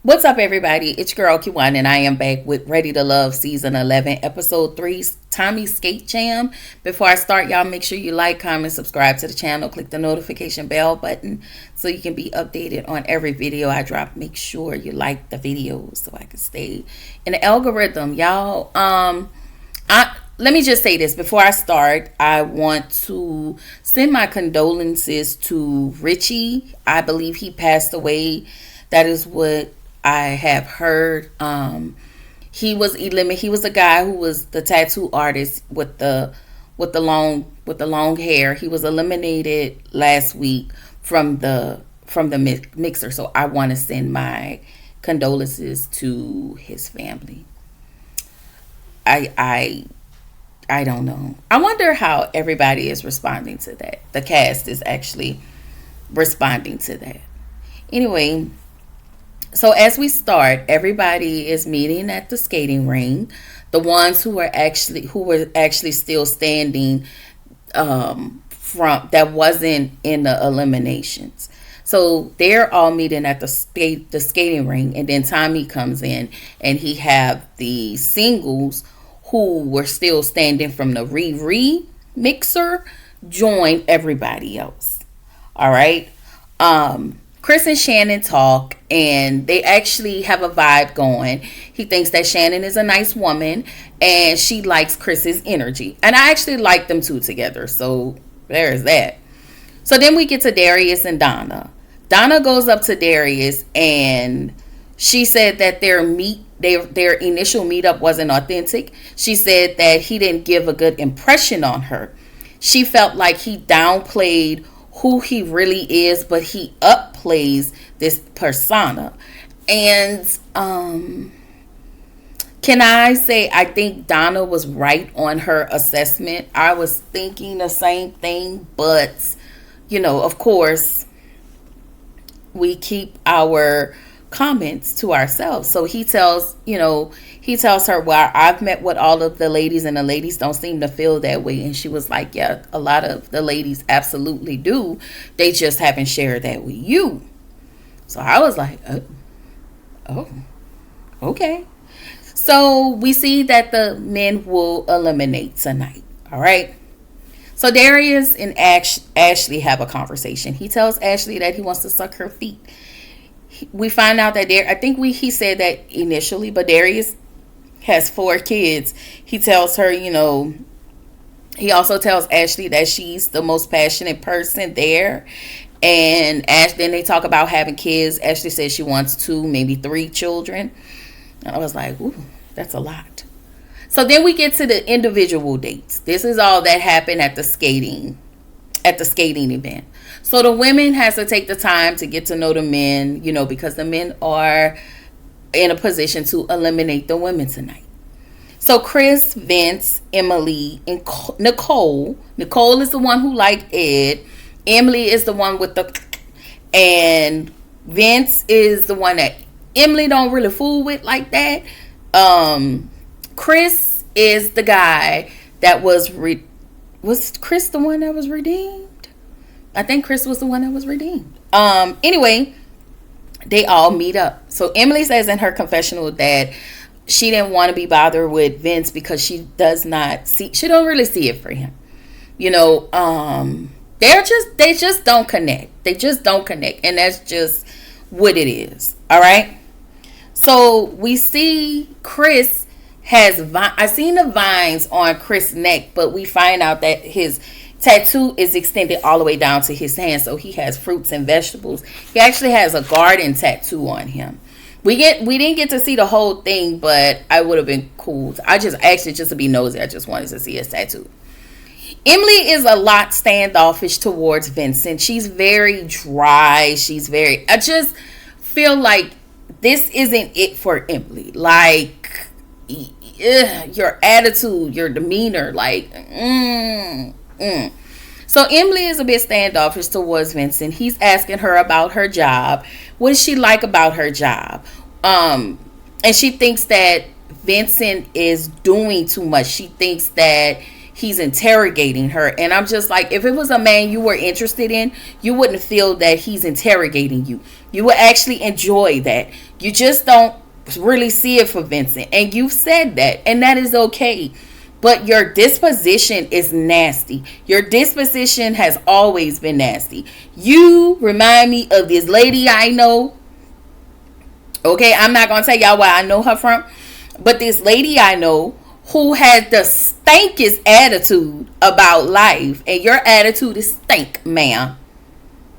What's up, everybody? It's your girl Q1, and I am back with Ready to Love Season 11, Episode 3, Tommy Skate Jam. Before I start, y'all make sure you like, comment, subscribe to the channel, click the notification bell button so you can be updated on every video I drop. Make sure you like the videos so I can stay in the algorithm, y'all. Let me just say this before I start. I want to send my condolences to Richie. I believe he passed away. That is what I have heard. He was eliminated. He was a guy who was the tattoo artist with the long hair. He was eliminated last week from the mixer. So I want to send my condolences to his family. I don't know. I wonder how everybody is responding to that. The cast is actually responding to that. Anyway, so as we start, everybody is meeting at the skating ring. The ones who were actually still standing from that wasn't in the eliminations. So they're all meeting at the skating ring, and then Tommy comes in, and he have the singles who were still standing from the mixer join everybody else. All right. Chris and Shannon talk, and they actually have a vibe going. He thinks that Shannon is a nice woman, and she likes Chris's energy. And I actually like them two together, so there's that. So then we get to Darius and Donna. Donna goes up to Darius, and she said that their initial meetup wasn't authentic. She said that he didn't give a good impression on her. She felt like he downplayed who he really is, but he upplays this persona. And can I say, I think Donna was right on her assessment. I was thinking the same thing, but of course, we keep our comments to ourselves. So he tells her, well, I've met with all of the ladies, and the ladies don't seem to feel that way. And she was like, yeah, a lot of the ladies absolutely do. They just haven't shared that with you. So I was like, oh, okay. So we see that the men will eliminate tonight. All right. So Darius and Ashley have a conversation. He tells Ashley that he wants to suck her feet. We find out that he said that initially, but Darius has 4 kids. He tells her, he also tells Ashley that she's the most passionate person there. And then they talk about having kids. Ashley says she wants 2, maybe 3 children. And I was like, ooh, that's a lot. So then we get to the individual dates. This is all that happened at the skating event. So the women has to take the time to get to know the men, because the men are in a position to eliminate the women tonight. So Chris, Vince, Emily, and Nicole. Nicole is the one who liked Ed. Emily is the one with the... And Vince is the one that Emily don't really fool with like that. Chris is the guy that was... Was Chris the one that was redeemed? I think Chris was the one that was redeemed. Anyway, they all meet up. So Emily says in her confessional that she didn't want to be bothered with Vince because she don't really see it for him. They just don't connect. They just don't connect. And that's just what it is. All right. So we see Chris I seen the vines on Chris' neck, but we find out that his tattoo is extended all the way down to his hand, so he has fruits and vegetables. He actually has a garden tattoo on him. We didn't get to see the whole thing, but I would have been cool. Just to be nosy, I just wanted to see his tattoo. Emily is a lot standoffish towards Vincent. She's very dry. I just feel like this isn't it for Emily. Like, your attitude, your demeanor, So Emily is a bit standoffish towards Vincent. He's asking her about her job. What does she like about her job? And she thinks that Vincent is doing too much. She thinks that he's interrogating her. And I'm just like, if it was a man you were interested in, you wouldn't feel that he's interrogating you. You will actually enjoy that. You just don't really see it for Vincent. And you've said that. And that is okay. But your disposition is nasty. Your disposition has always been nasty. You remind me of this lady I know. Okay, I'm not going to tell y'all where I know her from. But this lady I know who has the stankest attitude about life. And your attitude is stank, ma'am.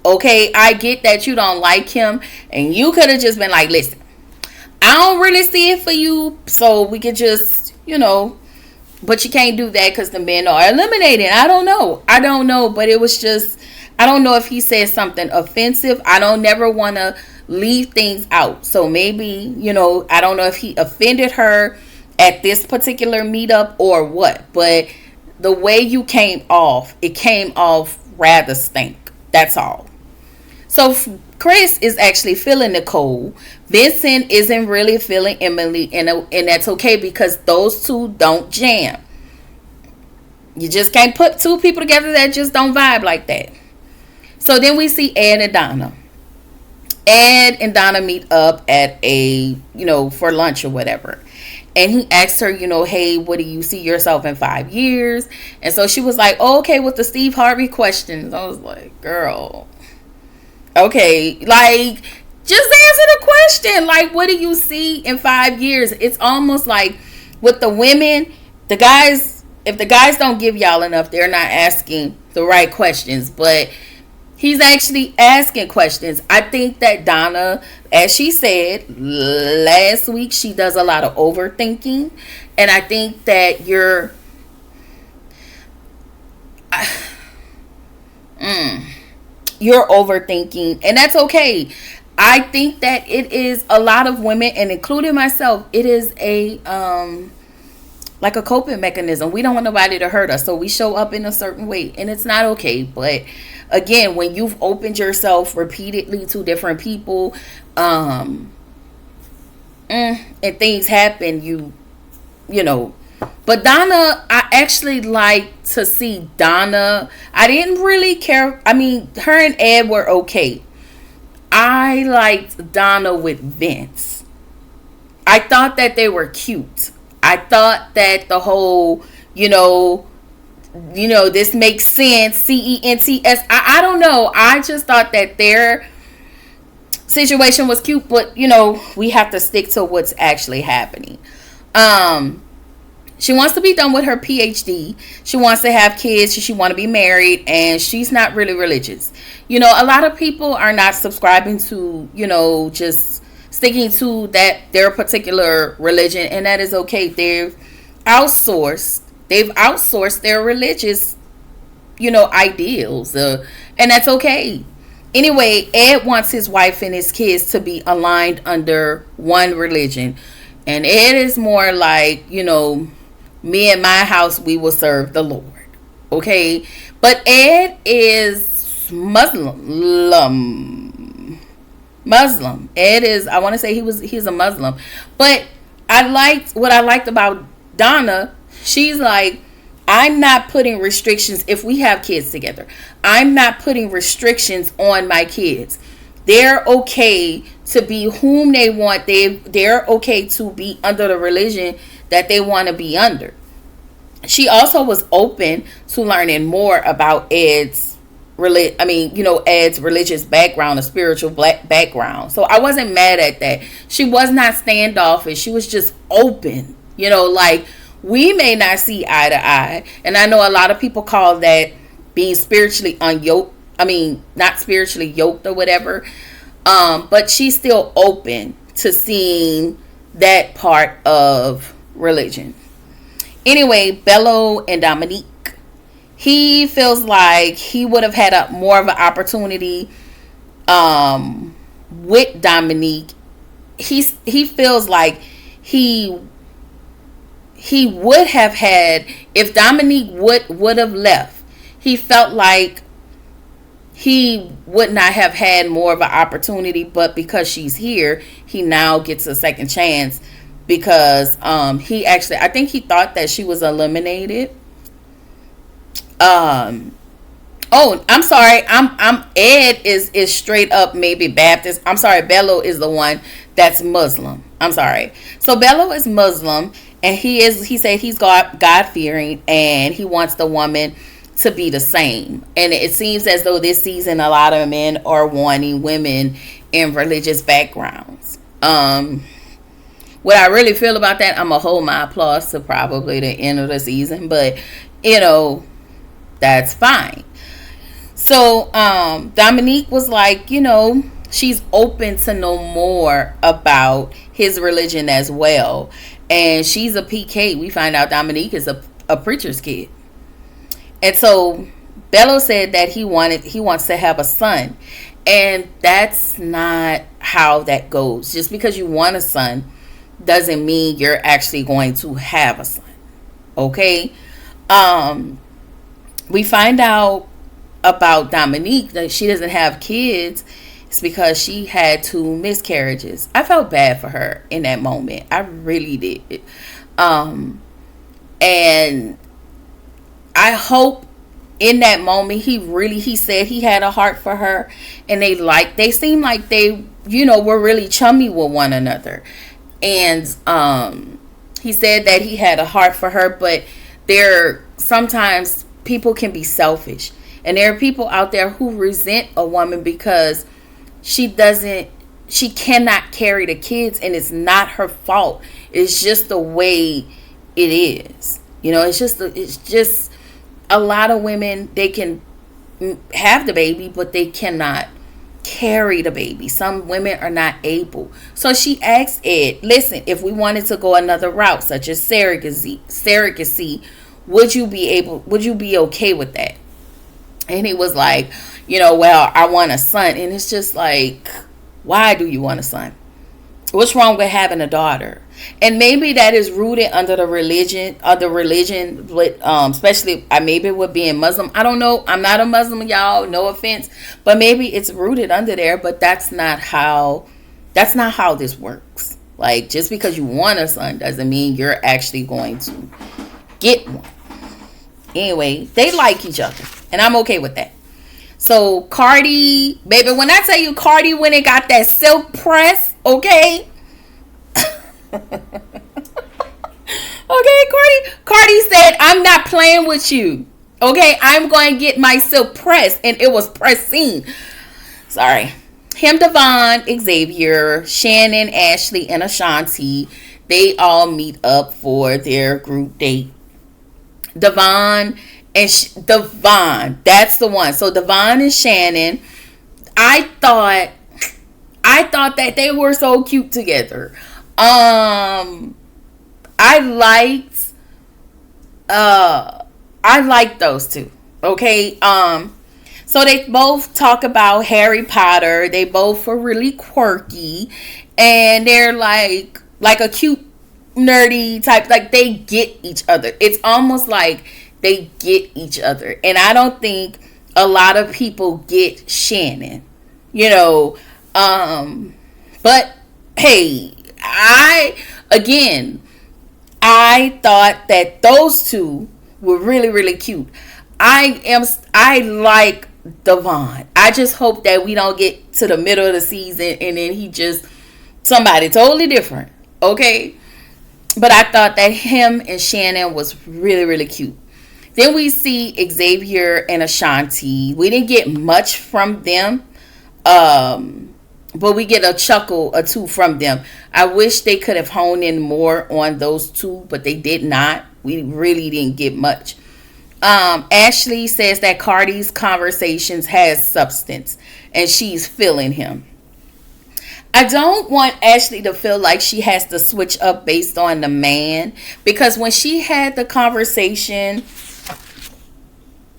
Okay, I get that you don't like him. And you could have just been like, listen, I don't really see it for you. So we could just, but you can't do that because the men are eliminated. I don't know. But it was just, I don't know if he said something offensive. I don't never want to leave things out. So maybe, I don't know if he offended her at this particular meetup or what. But the way you came off, it came off rather stink. That's all. So Chris is actually feeling Nicole. Vincent isn't really feeling Emily, and that's okay because those two don't jam. You just can't put two people together that just don't vibe like that. So then we see Ed and Donna. Ed and Donna meet up at for lunch or whatever. And he asked her, hey, what do you see yourself in 5 years? And so she was like, oh, okay, with the Steve Harvey questions. I was like, girl, okay, like, just answer the question. Like, what do you see in 5 years? It's almost like with the women, the guys, if the guys don't give y'all enough, they're not asking the right questions. But he's actually asking questions. I think that Donna, as she said last week, she does a lot of overthinking. And I think that you're overthinking. And that's okay. I think that it is a lot of women, and including myself, it is a like a coping mechanism. We don't want nobody to hurt us, so we show up in a certain way, and it's not okay. But again, when you've opened yourself repeatedly to different people, and things happen, you know. But Donna, I actually like to see Donna. I didn't really care. I mean, her and Ed were okay. I liked Donna with Vince. I thought that they were cute. I thought that the whole, this makes sense, CENTS. I don't know. I just thought that their situation was cute, but, we have to stick to what's actually happening. She wants to be done with her PhD. She wants to have kids. She wants to be married. And she's not really religious. A lot of people are not subscribing to, just sticking to their particular religion. And that is okay. They've outsourced their religious, ideals. And that's okay. Anyway, Ed wants his wife and his kids to be aligned under one religion. And Ed is more like, me and my house, we will serve the Lord. Okay? But Ed is Muslim. Ed is, I want to say he's a Muslim. But what I liked about Donna, she's like, I'm not putting restrictions if we have kids together. I'm not putting restrictions on my kids. They're okay to be whom they want. They're okay to be under the religion that they want to be under. She also was open to learning more about Ed's religious background, a spiritual background. So I wasn't mad at that. She was not standoffish. She was just open. Like, we may not see eye to eye. And I know a lot of people call that being spiritually unyoked. I mean, not spiritually yoked or whatever. But she's still open to seeing that part of religion. Anyway, Bello and Dominique. He feels like he would have had more of an opportunity with Dominique. He feels like he would have had, if Dominique would have left, he felt like he would not have had more of an opportunity, but because she's here, he now gets a second chance because I think he thought that she was eliminated. Oh, I'm sorry. I'm Ed is straight up maybe Baptist. I'm sorry. Bello is the one that's Muslim. I'm sorry. So Bello is Muslim, and he said he's God fearing, and he wants the woman to be the same. And it seems as though this season a lot of men are wanting women in religious backgrounds. What I really feel about that, I'm gonna hold my applause to probably the end of the season, but you know, that's fine. So Dominique was like, she's open to know more about his religion as well. And she's a PK. We find out Dominique is a preacher's kid. And so Bello said that he wants to have a son. And that's not how that goes. Just because you want a son doesn't mean you're actually going to have a son. Okay? We find out about Dominique that she doesn't have kids. It's because she had 2 miscarriages. I felt bad for her in that moment. I really did. And I hope in that moment he said he had a heart for her, and they seemed like they were really chummy with one another. And he said that he had a heart for her, but sometimes people can be selfish. And there are people out there who resent a woman because she cannot carry the kids, and it's not her fault. It's just the way it is. It's just a lot of women, they can have the baby, but they cannot carry the baby. Some women are not able. So she asked Ed, listen, if we wanted to go another route, such as surrogacy, would you be okay with that? And he was like, well, I want a son. And it's just like, why do you want a son? What's wrong with having a daughter? And maybe that is rooted under the religion, but especially maybe with being Muslim. I don't know. I'm not a Muslim, y'all. No offense, but maybe it's rooted under there. But that's not how this works. Like, just because you want a son doesn't mean you're actually going to get one. Anyway, they like each other, and I'm okay with that. So Cardi, baby, when I tell you Cardi when it got that silk press, okay? Okay, Cardi said, I'm not playing with you. Okay, I'm going to get my silk pressed, and it was pressing. Sorry. Him, Devon, Xavier, Shannon, Ashley, and Ashanti, they all meet up for their group date. Devon, that's the one. So Devon and Shannon, I thought that they were so cute together. I liked those two. Okay. So they both talk about Harry Potter. They both are really quirky, and they're like a cute nerdy type. Like, they get each other. It's almost like they get each other, and I don't think a lot of people get Shannon. But hey, I thought that those two were really, really cute. I like Devon. I just hope that we don't get to the middle of the season and then he just somebody totally different. Okay? But I thought that him and Shannon was really, really cute. Then we see Xavier and Ashanti. We didn't get much from them. But we get a chuckle or two from them. I wish they could have honed in more on those two, but they did not. We really didn't get much. Ashley says that Cardi's conversations has substance, and she's feeling him. I don't want Ashley to feel like she has to switch up based on the man, because when she had the conversation,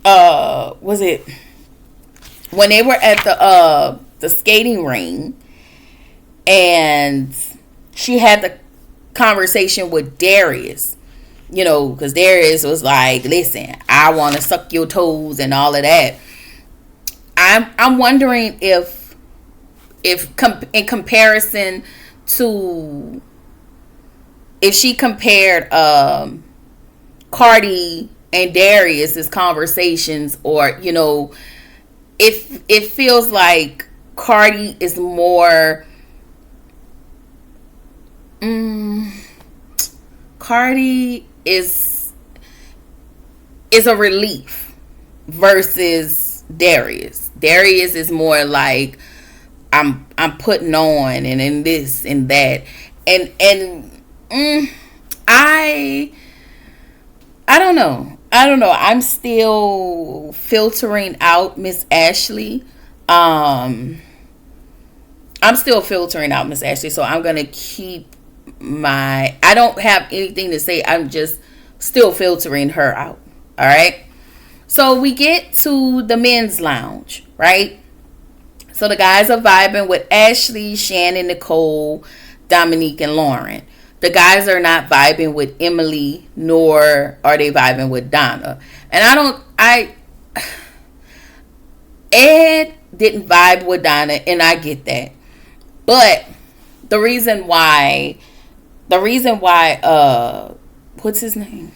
was it when they were at the skating ring, and she had the conversation with Darius, because Darius was like, listen, I want to suck your toes and all of that. I'm wondering if in comparison to, if she compared Cardi and Darius's conversations, or it feels like Cardi is more. Cardi is a relief versus Darius. Darius is more like I'm putting on and in this and that, and I don't know. I'm still filtering out Miss Ashley. I'm still filtering out Miss Ashley, so I'm gonna keep I don't have anything to say. I'm just still filtering her out. All right. So we get to the men's lounge, right? So the guys are vibing with Ashley, Shannon, Nicole, Dominique, and Lauren. The guys are not vibing with Emily, nor are they vibing with Donna. And Ed didn't vibe with Donna, and I get that. But the reason why, what's his name?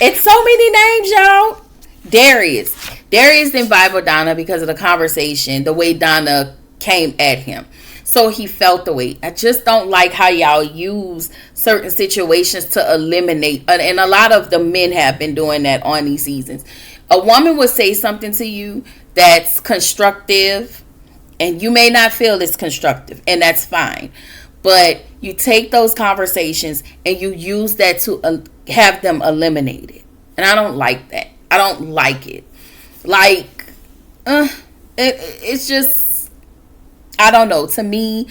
It's so many names, y'all. Darius didn't vibe with Donna because of the conversation, the way Donna came at him. So he felt the way. I just don't like how y'all use certain situations to eliminate. And a lot of the men have been doing that on these seasons. A woman will say something to you that's constructive, and you may not feel it's constructive, and that's fine. But you take those conversations and you use that to have them eliminated. And I don't like that. I don't like it. Like, it's just, I don't know. To me,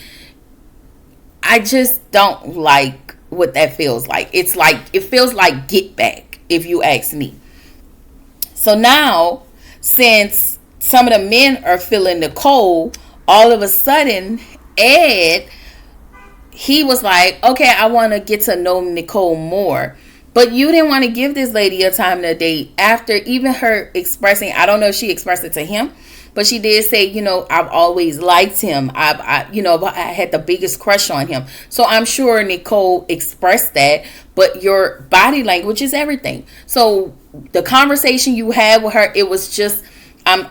I just don't like what that feels like. It feels like get back, if you ask me. So now, since some of the men are feeling Nicole, all of a sudden, Ed, he was like, okay, I want to get to know Nicole more. But you didn't want to give this lady a time to date after even her expressing, I don't know if she expressed it to him, but she did say, I've always liked him. I had the biggest crush on him. So I'm sure Nicole expressed that, but your body language is everything. So the conversation you had with her, it was just, I'm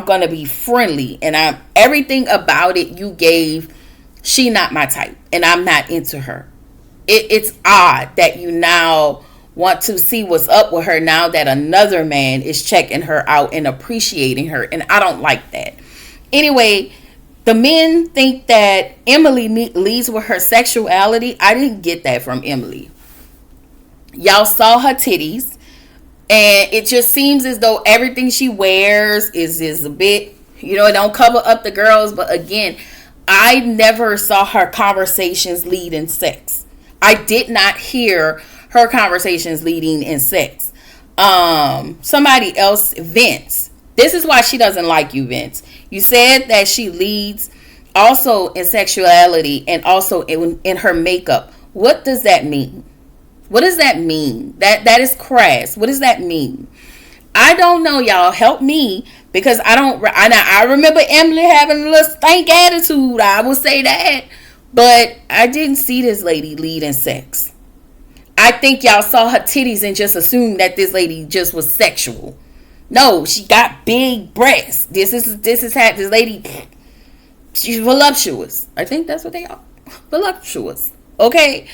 going to be friendly, and everything about it you gave, she not my type, and I'm not into her. It's odd that you now want to see what's up with her now that another man is checking her out and appreciating her, and I don't like that. Anyway, the men think that Emily leads with her sexuality. I didn't get that from Emily. Y'all saw her titties, and it just seems as though everything she wears is a bit, it don't cover up the girls. But again, I never saw her conversations lead in sex. I did not hear her conversations leading in sex. Somebody else, Vince. This is why she doesn't like you, Vince. You said that she leads also in sexuality and also in her makeup. What does that mean? What does that mean? That is crass. What does that mean? I don't know, y'all. Help me, because I remember Emily having a little stank attitude. I will say that. But I didn't see this lady lead in sex. I think y'all saw her titties and just assumed that this lady just was sexual. No, she got big breasts. This is how this lady, she's voluptuous. I think that's what they are. Voluptuous. Okay.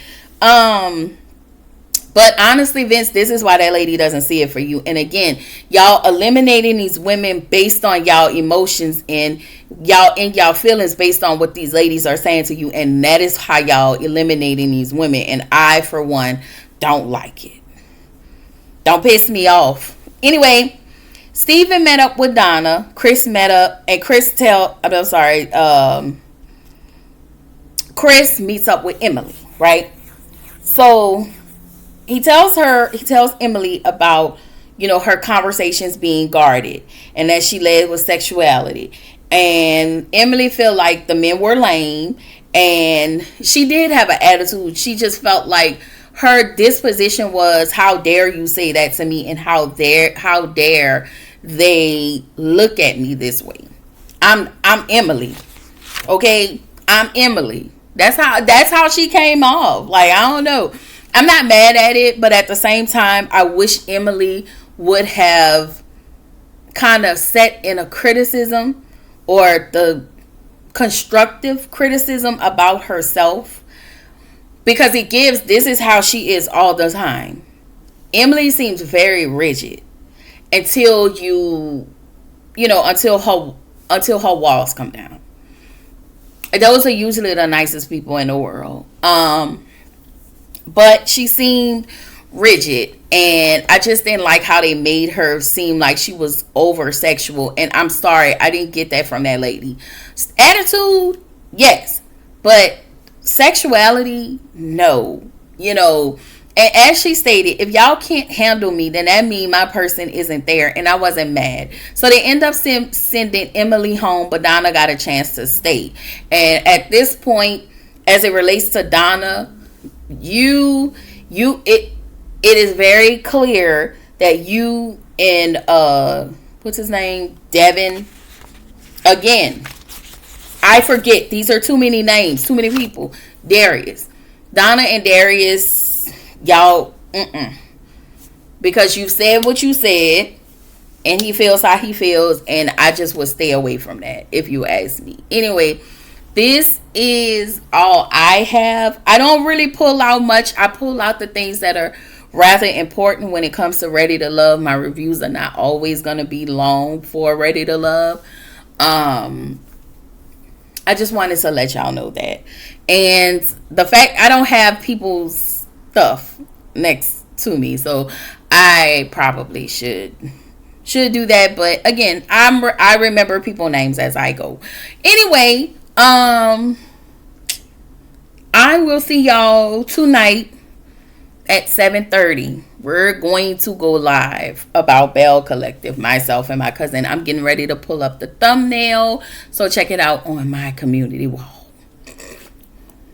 But honestly, Vince, this is why that lady doesn't see it for you. And again, y'all eliminating these women based on y'all emotions and y'all feelings based on what these ladies are saying to you. And that is how y'all eliminating these women. And I, for one, don't like it. Don't piss me off. Anyway, Steven met up with Donna. Chris met up, and Chris meets up with Emily, right? So he tells Emily about, her conversations being guarded and that she led with sexuality. And Emily felt like the men were lame, and she did have an attitude. She just felt like her disposition was, how dare you say that to me, and how dare they look at me this way. I'm Emily. Okay? I'm Emily. That's how she came off. Like, I don't know. I'm not mad at it, but at the same time, I wish Emily would have kind of set in a criticism or the constructive criticism about herself, because it gives, this is how she is all the time. Emily seems very rigid until until her walls come down. Those are usually the nicest people in the world. But she seemed rigid, and I just didn't like how they made her seem like she was over sexual. And I'm sorry, I didn't get that from that lady. Attitude, yes, but sexuality, no. And as she stated, if y'all can't handle me, then that means my person isn't there, and I wasn't mad. So they end up sending Emily home, but Donna got a chance to stay. And at this point, as it relates to Donna, it is very clear that you and what's his name, Devin, again, I forget, these are too many names, too many people. Darius, Donna and Darius, y'all, because you said what you said, and he feels how he feels, and I just would stay away from that if you ask me. Anyway, this is all I have. I don't really pull out much. I pull out the things that are rather important when it comes to Ready to Love. My reviews are not always going to be long for Ready to Love. I just wanted to let y'all know that. And the fact I don't have people's stuff next to me, so I probably should do that. But again, I remember people names as I go. Anyway, I will see y'all tonight at 7:30. We're going to go live about Bell Collective, myself and my cousin. I'm getting ready to pull up the thumbnail, so check it out on my community wall.